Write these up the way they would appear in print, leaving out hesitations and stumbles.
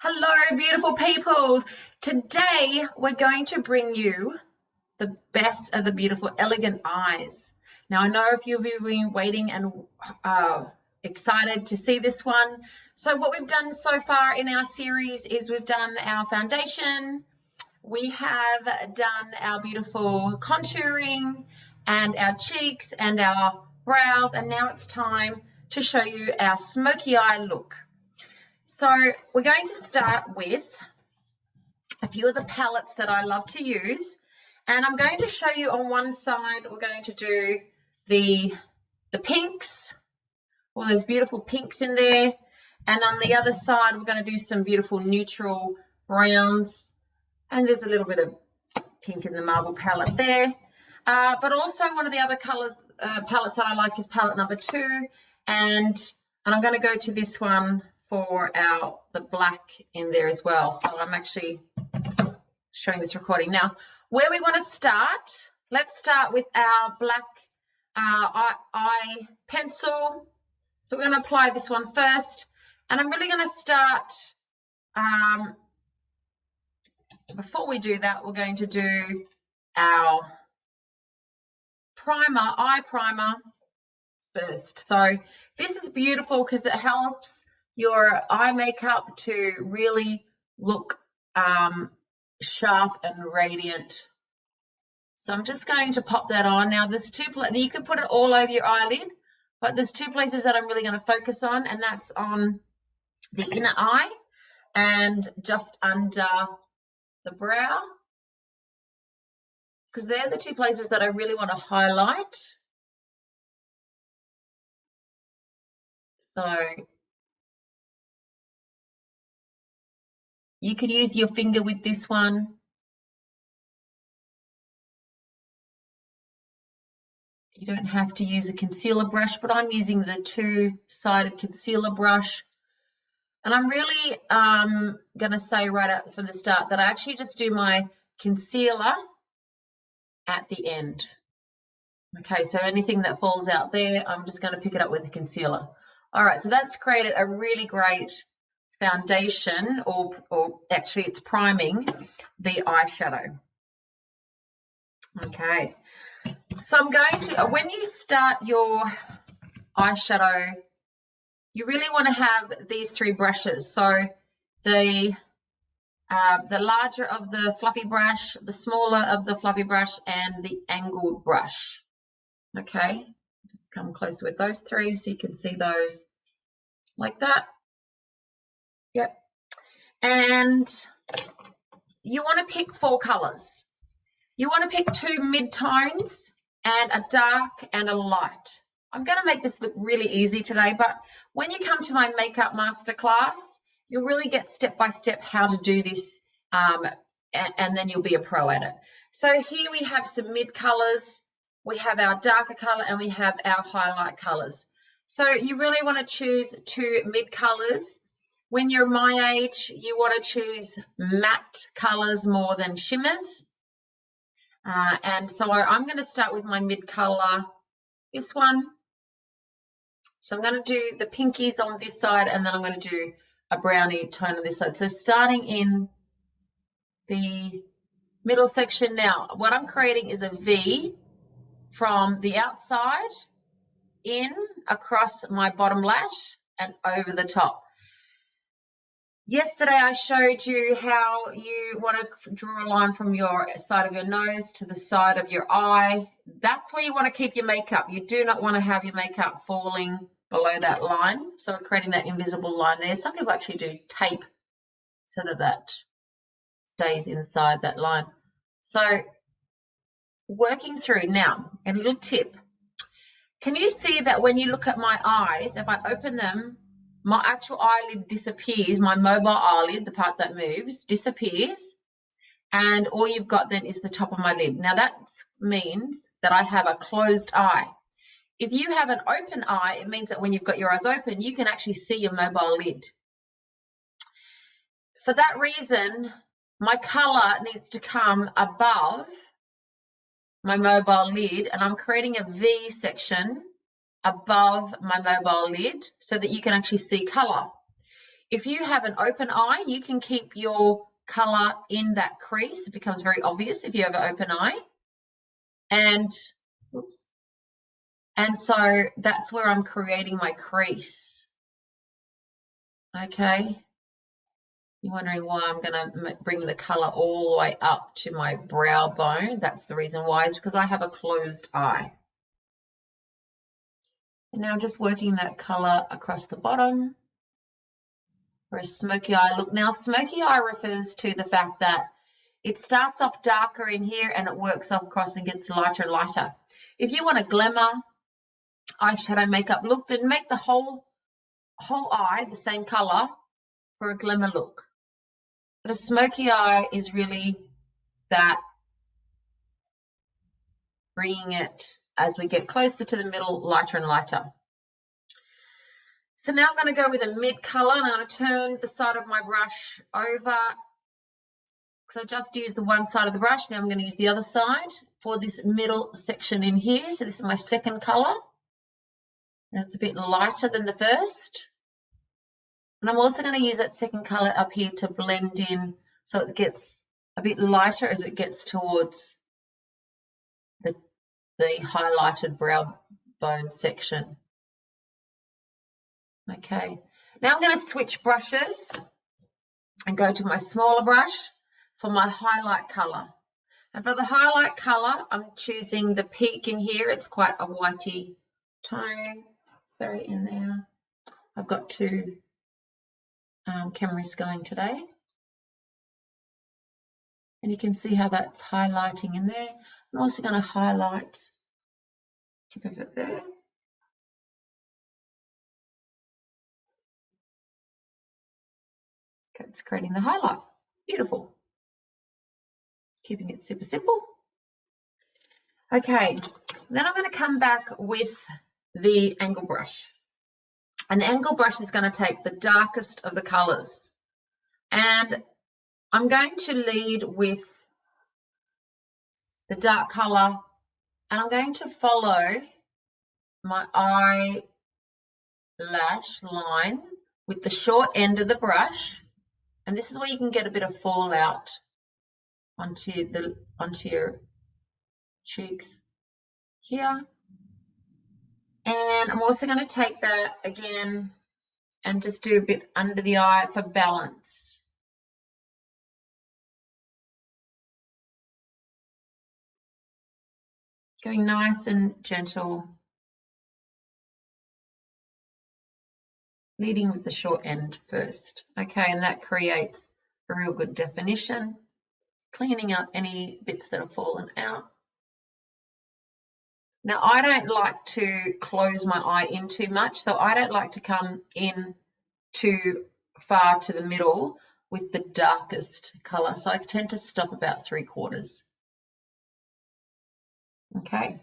Hello, beautiful people. Today, we're going to bring you the best of the beautiful, elegant eyes. Now, I know a few of you have been waiting and excited to see this one. So what we've done so far in our series is we've done our foundation, we have done our beautiful contouring and our cheeks and our brows, and now it's time to show you our smoky eye look. So we're going to start with a few of the palettes that I love to use, and I'm going to show you on one side we're going to do the pinks, all those beautiful pinks in there, and on the other side we're going to do some beautiful neutral browns, and there's a little bit of pink in the marble palette there, but also one of the other colors palettes that I like is palette number 2, and I'm going to go to this one for the black in there as well. So I'm actually showing this recording now. Where we want to start, let's start with our black eye pencil. So we're going to apply this one first, and I'm really going to start, before we do that, we're going to do our eye primer first. So this is beautiful because it helps your eye makeup to really look sharp and radiant. So I'm just going to pop that on. Now there's you can put it all over your eyelid, but there's 2 places that I'm really going to focus on, and that's on the inner eye and just under the brow, because they're the 2 places that I really want to highlight. So you could use your finger with this one. You don't have to use a concealer brush, but I'm using the 2-sided concealer brush. And I'm really going to say right out from the start that I actually just do my concealer at the end. Okay, so anything that falls out there, I'm just going to pick it up with a concealer. All right, so that's created a really great foundation, or actually it's priming the eyeshadow. Okay, so I'm going to, when you start your eyeshadow, you really want to have these 3 brushes. So the larger of the fluffy brush, the smaller of the fluffy brush, and the angled brush. Okay, just come closer with those 3 so you can see those like that. Yep. And you want to pick 4 colors. You want to pick 2 mid-tones and a dark and a light. I'm going to make this look really easy today, but when you come to my makeup masterclass, you'll really get step-by-step how to do this, and then you'll be a pro at it. So here we have some mid colors, we have our darker color, and we have our highlight colors. So you really want to choose 2 mid colors. When you're my age, you want to choose matte colors more than shimmers. And so I'm going to start with my mid color, this one. So I'm going to do the pinkies on this side, and then I'm going to do a brownie tone on this side. So starting in the middle section now, what I'm creating is a V from the outside in across my bottom lash and over the top. Yesterday I showed you how you want to draw a line from your side of your nose to the side of your eye. That's where you want to keep your makeup. You do not want to have your makeup falling below that line. So we're creating that invisible line there. Some people actually do tape so that stays inside that line. So working through now, a little tip. Can you see that when you look at my eyes, if I open them, my actual eyelid disappears, my mobile eyelid, the part that moves, disappears, and all you've got then is the top of my lid. Now that means that I have a closed eye. If you have an open eye, it means that when you've got your eyes open, you can actually see your mobile lid. For that reason, my color needs to come above my mobile lid, and I'm creating a V section above my mobile lid so that you can actually see color. If you have an open eye, you can keep your color in that crease. It becomes very obvious if you have an open eye. And, oops. And so that's where I'm creating my crease. Okay. You're wondering why I'm going to bring the color all the way up to my brow bone. That's the reason why, is because I have a closed eye. And now I'm just working that color across the bottom for a smoky eye look. Now, smoky eye refers to the fact that it starts off darker in here and it works off across and gets lighter and lighter. If you want a glamour eyeshadow makeup look, then make the whole eye the same color for a glamour look. But a smoky eye is really that bringing it, as we get closer to the middle, lighter and lighter. So now I'm going to go with a mid color, and I'm going to turn the side of my brush over. So I just used the one side of the brush. Now I'm going to use the other side for this middle section in here. So this is my second color. And it's a bit lighter than the first. And I'm also going to use that second color up here to blend in so it gets a bit lighter as it gets towards the highlighted brow bone section. Okay, now I'm going to switch brushes and go to my smaller brush for my highlight color. And for the highlight color, I'm choosing the peak in here. It's quite a whitey tone. Sorry, in there. I've got two cameras going today. And you can see how that's highlighting in there. I'm also going to highlight tip of it there. Okay, it's creating the highlight. Beautiful. Keeping it super simple. Okay, then I'm going to come back with the angle brush. And the angle brush is going to take the darkest of the colors. And I'm going to lead with the dark color, and I'm going to follow my eyelash line with the short end of the brush. And this is where you can get a bit of fallout onto your cheeks here. And I'm also going to take that again and just do a bit under the eye for balance. Going nice and gentle, leading with the short end first. Okay, and that creates a real good definition, cleaning up any bits that have fallen out. Now, I don't like to close my eye in too much, so I don't like to come in too far to the middle with the darkest color. So I tend to stop about 3/4. Okay.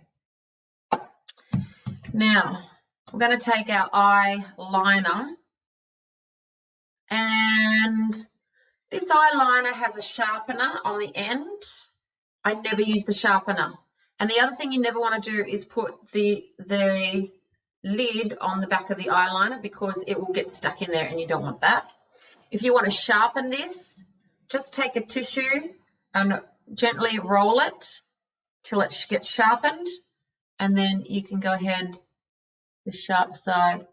Now, we're going to take our eyeliner, and this eyeliner has a sharpener on the end. I never use the sharpener. And the other thing you never want to do is put the lid on the back of the eyeliner, because it will get stuck in there and you don't want that. If you want to sharpen this, just take a tissue and gently roll it till it gets sharpened, and then you can go ahead the sharp side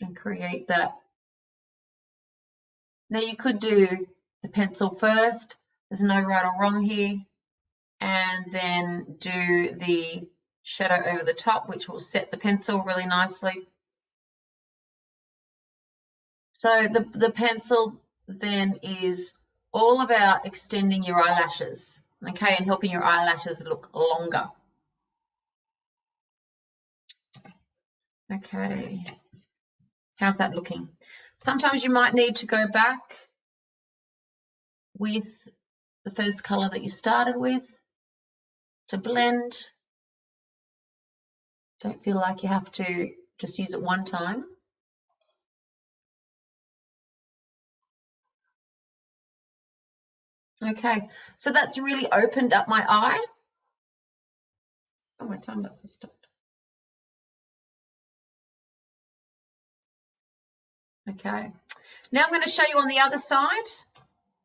and create that. Now you could do the pencil first. There's no right or wrong here. And then do the shadow over the top, which will set the pencil really nicely. So the pencil then is all about extending your eyelashes, okay, and helping your eyelashes look longer. Okay, how's that looking? Sometimes you might need to go back with the first color that you started with to blend. Don't feel like you have to just use it one time. Okay, so that's really opened up my eye. Oh, my time lapse has stopped. Okay. Now I'm going to show you on the other side,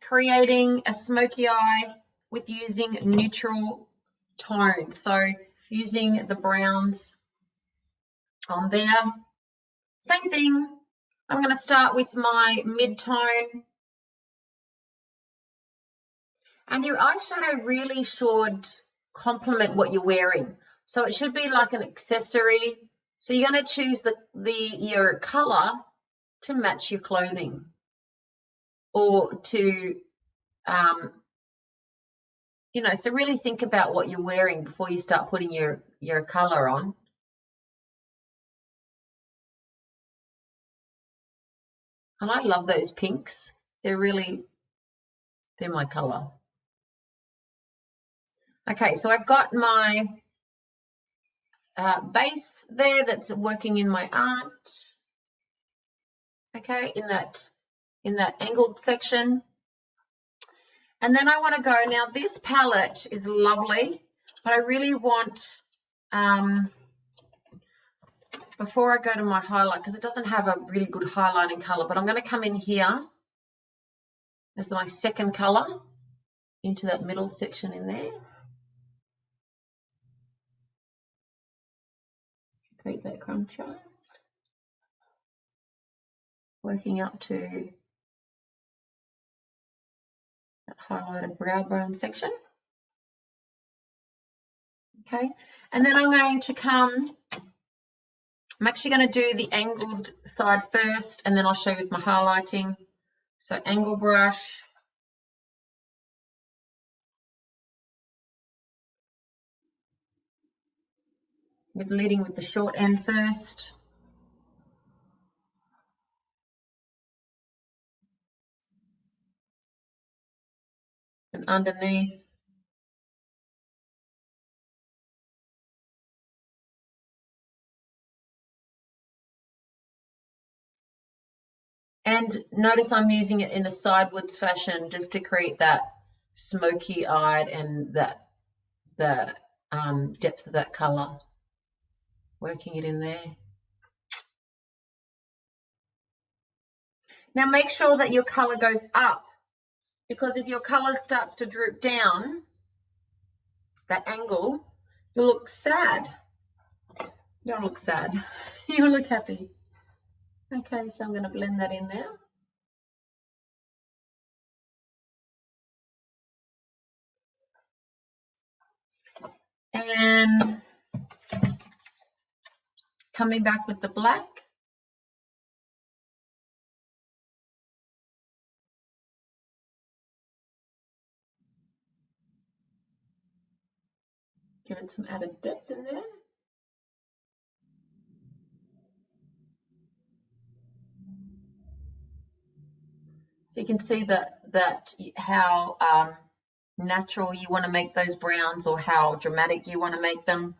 creating a smoky eye with using neutral tones. So using the browns on there. Same thing. I'm going to start with my mid-tone. And your eyeshadow really should complement what you're wearing. So it should be like an accessory. So you're going to choose your color to match your clothing, or to, so really think about what you're wearing before you start putting your color on. And I love those pinks. They're my color. Okay, so I've got my base there that's working in my art. Okay, in that angled section. And then I want to go, now this palette is lovely, but I really want, before I go to my highlight, because it doesn't have a really good highlighting color, but I'm going to come in here as my second color into that middle section in there. Create that contrast. Working up to that highlighted brow bone section. Okay, and then I'm actually going to do the angled side first, and then I'll show you with my highlighting. So angle brush. Leading with the short end first. And underneath. And notice I'm using it in a sidewards fashion just to create that smoky eyed and the depth of that color. Working it in there. Now make sure that your color goes up, because if your color starts to droop down, that angle, you look sad. You don't look sad. You look happy. Okay, so I'm going to blend that in there. And coming back with the black. Give it some added depth in there. So you can see that how natural you want to make those browns, or how dramatic you want to make them.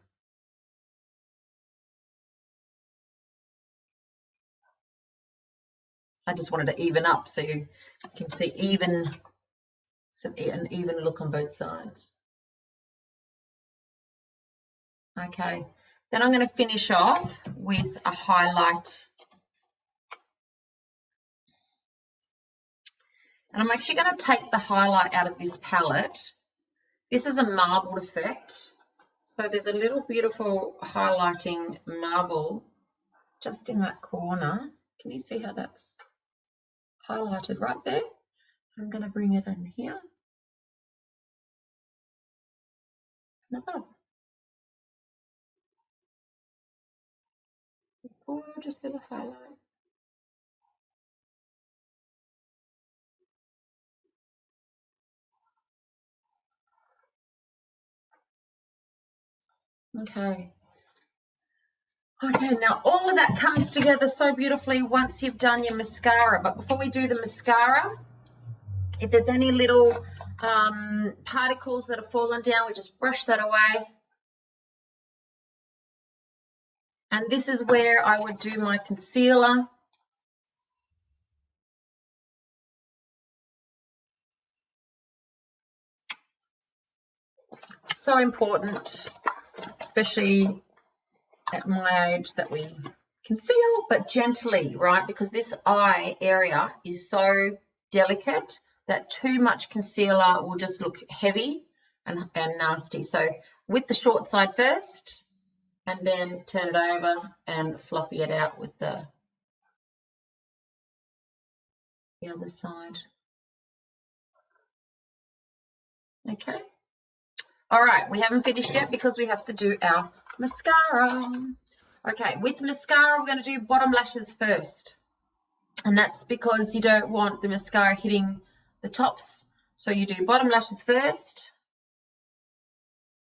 I just wanted to even up so you can see an even look on both sides. Okay, then I'm going to finish off with a highlight. And I'm actually going to take the highlight out of this palette. This is a marbled effect. So there's a little beautiful highlighting marble just in that corner. Can you see how that's highlighted right there? I'm going to bring it in here and above. Gorgeous little highlight. Okay. Okay, now all of that comes together so beautifully once you've done your mascara. But before we do the mascara, if there's any little particles that have fallen down, we just brush that away. And this is where I would do my concealer. So important, especially at my age, that we conceal, but gently, right? Because this eye area is so delicate that too much concealer will just look heavy and nasty. So with the short side first, and then turn it over and fluffy it out with the other side. Okay. All right, we haven't finished yet because we have to do our mascara. Okay, with mascara, we're going to do bottom lashes first. And that's because you don't want the mascara hitting the tops. So you do bottom lashes first.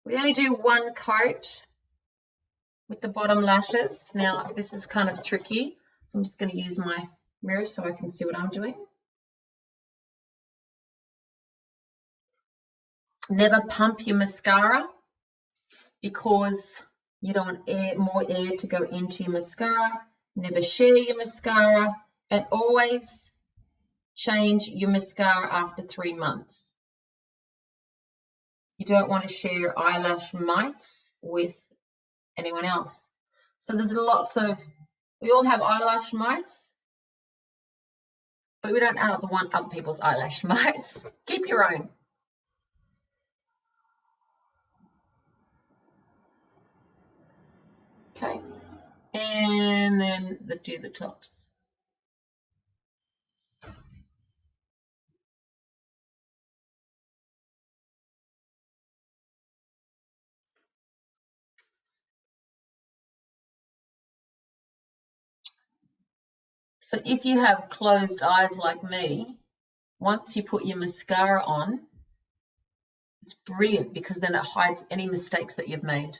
We only do one coat with the bottom lashes. Now, this is kind of tricky. So I'm just going to use my mirror so I can see what I'm doing. Never pump your mascara because you don't want more air to go into your mascara. Never share your mascara, and always change your mascara after 3 months. You don't want to share eyelash mites with anyone else. So there's lots of, we all have eyelash mites, but we don't want other people's eyelash mites. Keep your own. Okay, and then do the tops. So if you have closed eyes like me, once you put your mascara on, it's brilliant because then it hides any mistakes that you've made.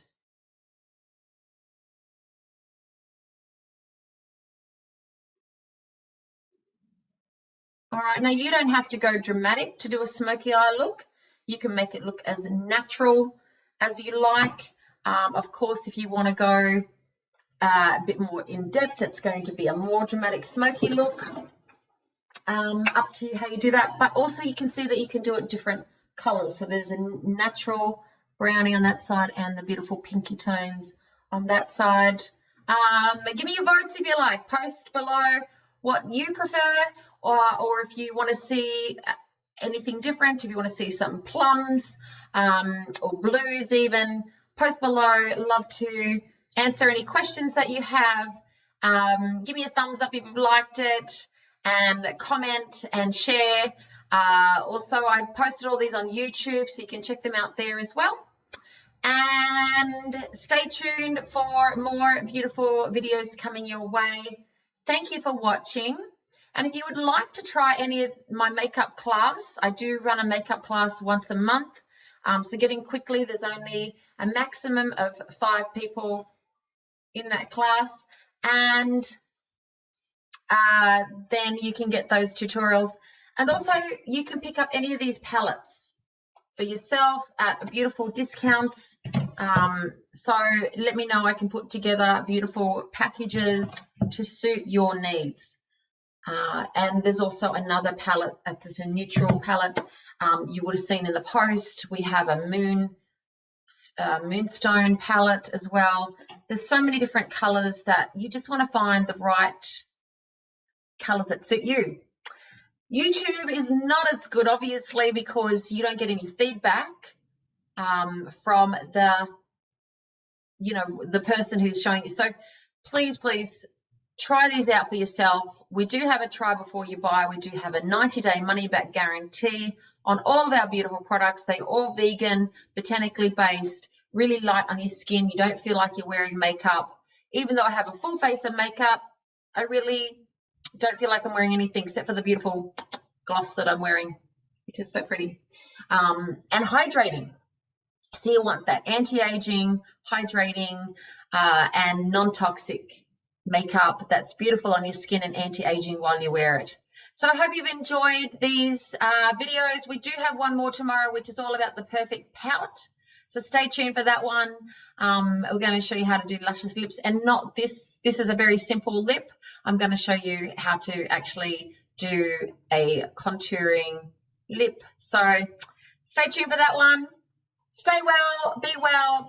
All right, now you don't have to go dramatic to do a smoky eye look. You can make it look as natural as you like. Of course, if you want to go a bit more in depth, it's going to be a more dramatic smoky look. Up to you how you do that. But also you can see that you can do it different colors. So there's a natural brownie on that side and the beautiful pinky tones on that side. Give me your votes if you like. Post below what you prefer, or if you want to see anything different, if you want to see some plums or blues even, post below. Love to answer any questions that you have. Give me a thumbs up if you've liked it, and comment and share. Also, I posted all these on YouTube, so you can check them out there as well. And stay tuned for more beautiful videos coming your way. Thank you for watching. And if you would like to try any of my makeup class, I do run a makeup class once a month. So get in quickly. There's only a maximum of 5 people in that class. And then you can get those tutorials. And also you can pick up any of these palettes for yourself at beautiful discounts. So let me know. I can put together beautiful packages to suit your needs. And there's also another palette, there's a neutral palette. You would have seen in the post, we have a moonstone palette as well. There's so many different colors that you just want to find the right colors that suit you. YouTube is not as good, obviously, because you don't get any feedback from the person who's showing you. So please try these out for yourself. We do have a try before you buy. We do have a 90-day money-back guarantee on all of our beautiful products. They're all vegan, botanically based, really light on your skin. You don't feel like you're wearing makeup. Even though I have a full face of makeup, I really don't feel like I'm wearing anything except for the beautiful gloss that I'm wearing, which is so pretty. And hydrating. So you want that anti-aging, hydrating, and non-toxic makeup that's beautiful on your skin and anti-aging while you wear it. So I hope you've enjoyed these videos. We do have one more tomorrow, which is all about the perfect pout. So stay tuned for that one. We're going to show you how to do luscious lips, and not this. This is a very simple lip. I'm going to show you how to actually do a contouring lip. So stay tuned for that one. Stay well, be well.